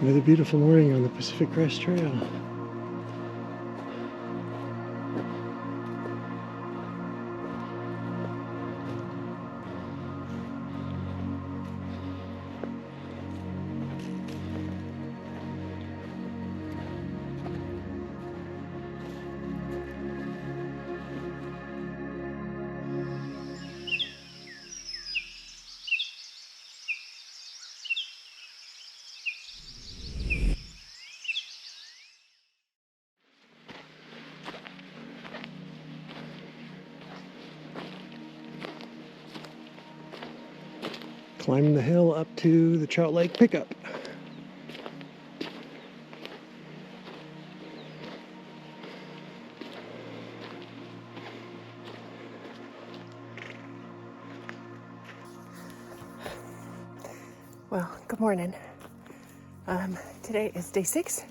Another beautiful morning on the Pacific Crest Trail. Climbing the hill up to the Trout Lake pickup. Well, good morning. Today is day 6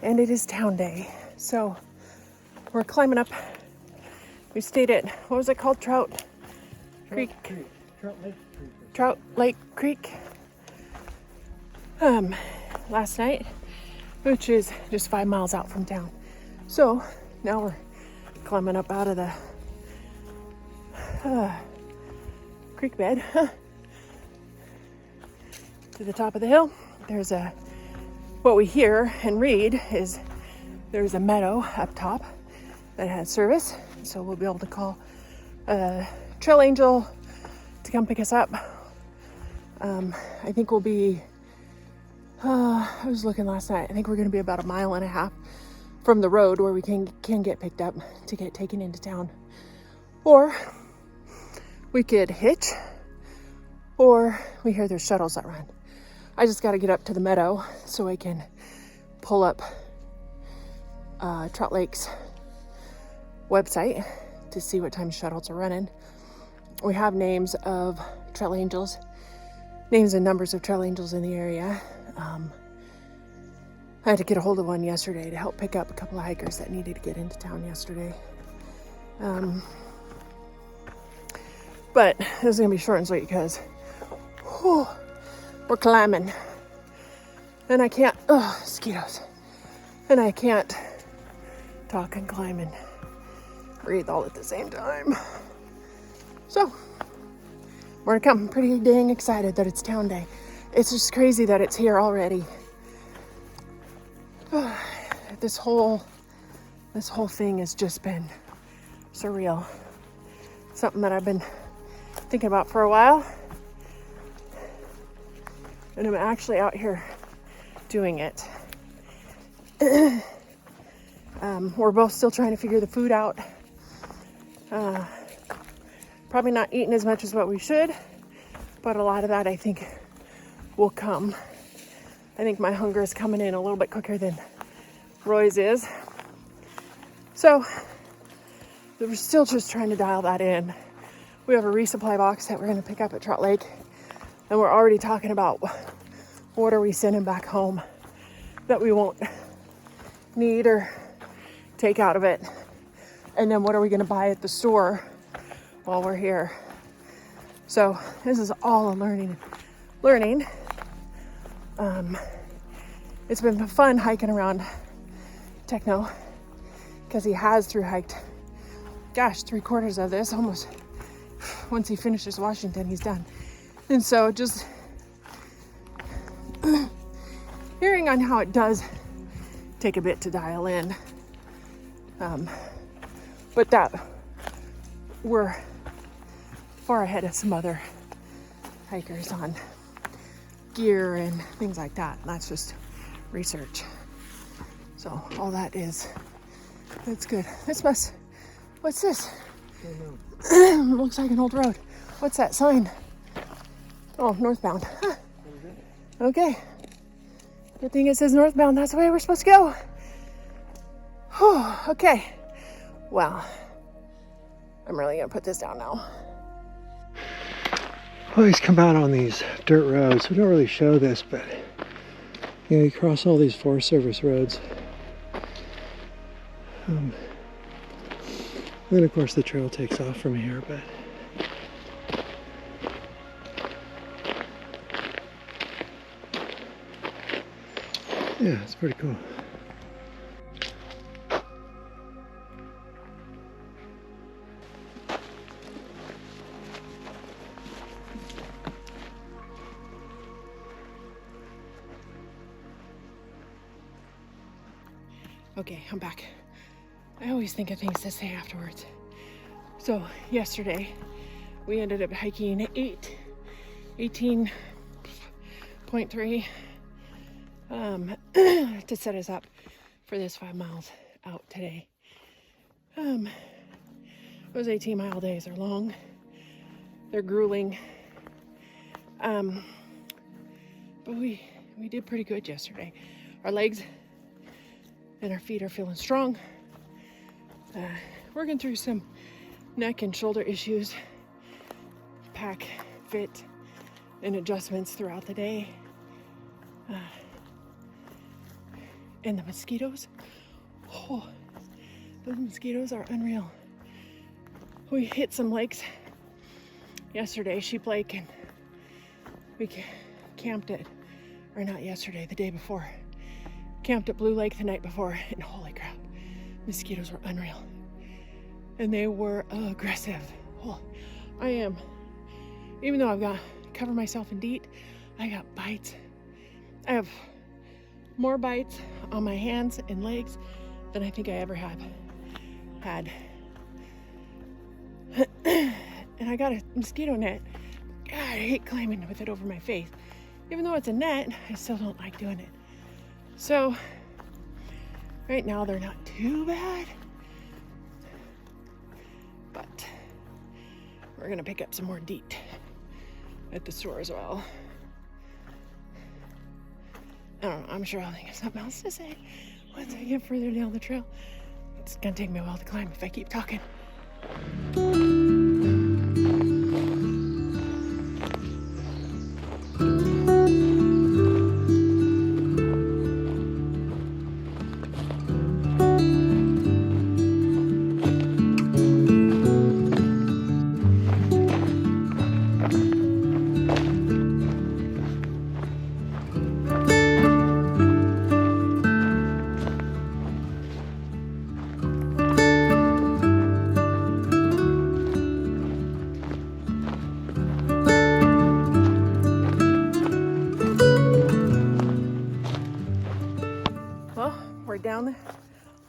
and it is town day. So we're climbing up. We stayed at, what was it called? Trout Lake Creek. Last night, which is just 5 miles out from town. So now we're climbing up out of the creek bed to the top of the hill. There's what we hear and read is there's a meadow up top that has service. So we'll be able to call Trail Angel to come pick us up. I think we'll be, I was looking last night, I think we're going to be about 1.5 miles from the road where we can get picked up to get taken into town. Or we could hitch, or we hear there's shuttles that run. I just got to get up to the meadow so I can pull up Trout Lake's website to see what time shuttles are running. We have names of trail angels, names and numbers of trail angels in the area. I had to get a hold of one yesterday to help pick up a couple of hikers that needed to get into town yesterday. But this is going to be short and sweet because we're climbing. And I can't, mosquitoes. And I can't talk and climb and breathe all at the same time. So, more to come. I'm pretty dang excited that it's town day. It's just crazy that it's here already. This whole thing has just been surreal. Something that I've been thinking about for a while. And I'm actually out here doing it. We're both still trying to figure the food out. Probably not eating as much as what we should, but a lot of that I think will come. I think my hunger is coming in a little bit quicker than Roy's is. So we're still just trying to dial that in. We have a resupply box that we're going to pick up at Trout Lake, and we're already talking about what are we sending back home that we won't need or take out of it, and then what are we going to buy at the store while we're here. So this is all a learning. It's been fun hiking around Techno because he has through hiked, 3/4 of this almost. Once he finishes Washington, he's done. And so just hearing on how it does take a bit to dial in. But that we're far ahead of some other hikers on gear and things like that. And that's just research. So all that is, that's good. What's this? Looks like an old road. What's that sign? Oh, northbound. Huh. Okay. Good thing it says northbound. That's the way we're supposed to go. Whew. Okay. Well, I'm really gonna put this down now. Always come out on these dirt roads. We don't really show this, but you cross all these Forest Service roads. And then of course the trail takes off from here, but Yeah, it's pretty cool. Okay, I'm back. I always think of things to say afterwards. So yesterday we ended up hiking 18.3 to set us up for this 5 miles out today. Those 18-mile days are long. They're grueling. But we did pretty good yesterday. Our legs and our feet are feeling strong. Working through some neck and shoulder issues, pack, fit, and adjustments throughout the day. And the mosquitoes, oh, those mosquitoes are unreal. We hit some lakes yesterday, Sheep Lake, and we camped at, or not yesterday, the day before. Camped at Blue Lake the night before, and holy crap, mosquitoes were unreal. And they were aggressive. Oh, I am, even though I've got cover myself in DEET, I got bites. I have more bites on my hands and legs than I think I ever have had. And I got a mosquito net. God, I hate climbing with it over my face. Even though it's a net, I still don't like doing it. So, right now they're not too bad. But we're gonna pick up some more DEET at the store as well. I don't know, I'm sure I'll think of something else to say once I get further down the trail. It's gonna take me a while to climb if I keep talking.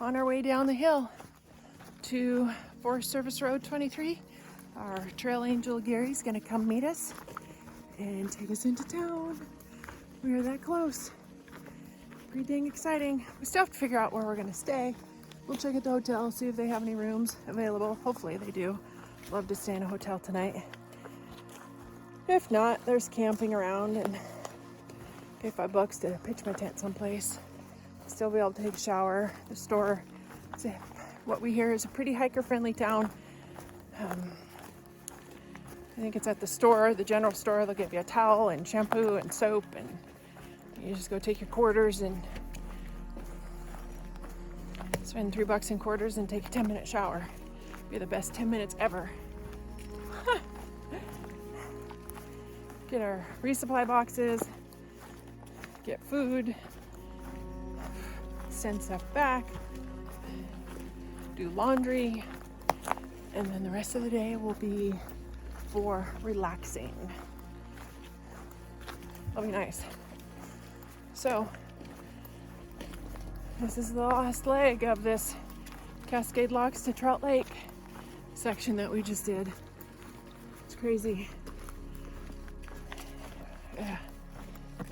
On our way down the hill to Forest Service Road 23. Our trail angel Gary's gonna come meet us and take us into town. We are that close. Pretty dang exciting. We still have to figure out where we're gonna stay. We'll check at the hotel, see if they have any rooms available. Hopefully they do. Love to stay in a hotel tonight. If not, there's camping around and pay $5 to pitch my tent someplace. Still be able to take a shower. The store, what we hear is a pretty hiker-friendly town. I think it's at the store, the general store. They'll give you a towel and shampoo and soap, and you just go take your quarters and spend $3 in quarters and take a 10-minute shower. Be the best 10 minutes ever. Get our resupply boxes, get food, send stuff back, do laundry, and then the rest of the day will be for relaxing. That'll be nice. So, this is the last leg of this Cascade Locks to Trout Lake section that we just did. It's crazy. Yeah,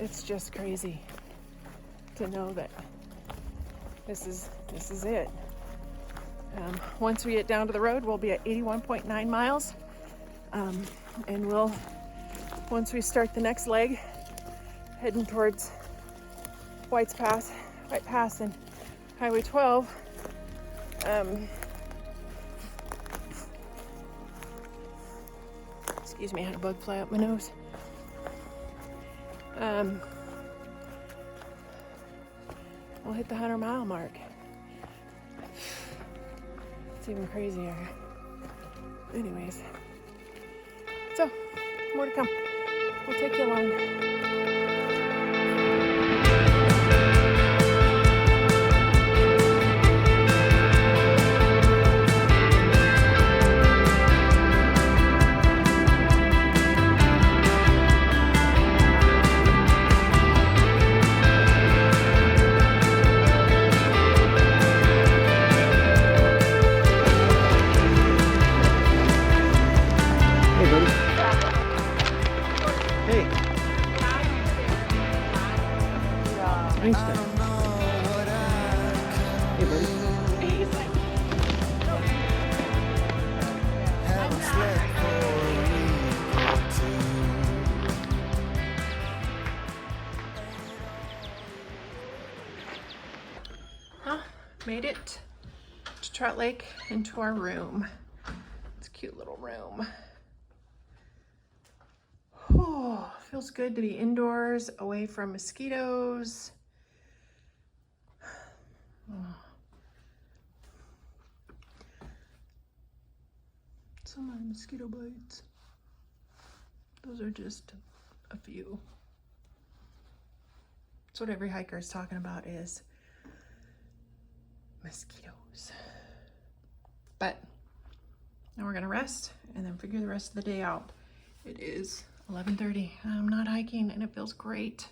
it's just crazy to know that this is it. Once we get down to the road, we'll be at 81.9 miles. And once we start the next leg, heading towards White Pass and Highway 12, excuse me, I had a bug fly up my nose. We'll hit the 100-mile mark. It's even crazier. Anyways, so more to come. We'll take you along. Einstein. Hey, buddy. Made it to Trout Lake into our room. It's a cute little room. Oh, feels good to be indoors, away from mosquitoes. Oh. Some of the mosquito bites. Those are just a few. That's what every hiker is talking about, is mosquitoes. But now we're gonna rest and then figure the rest of the day out. It is 11:30. I'm not hiking and it feels great.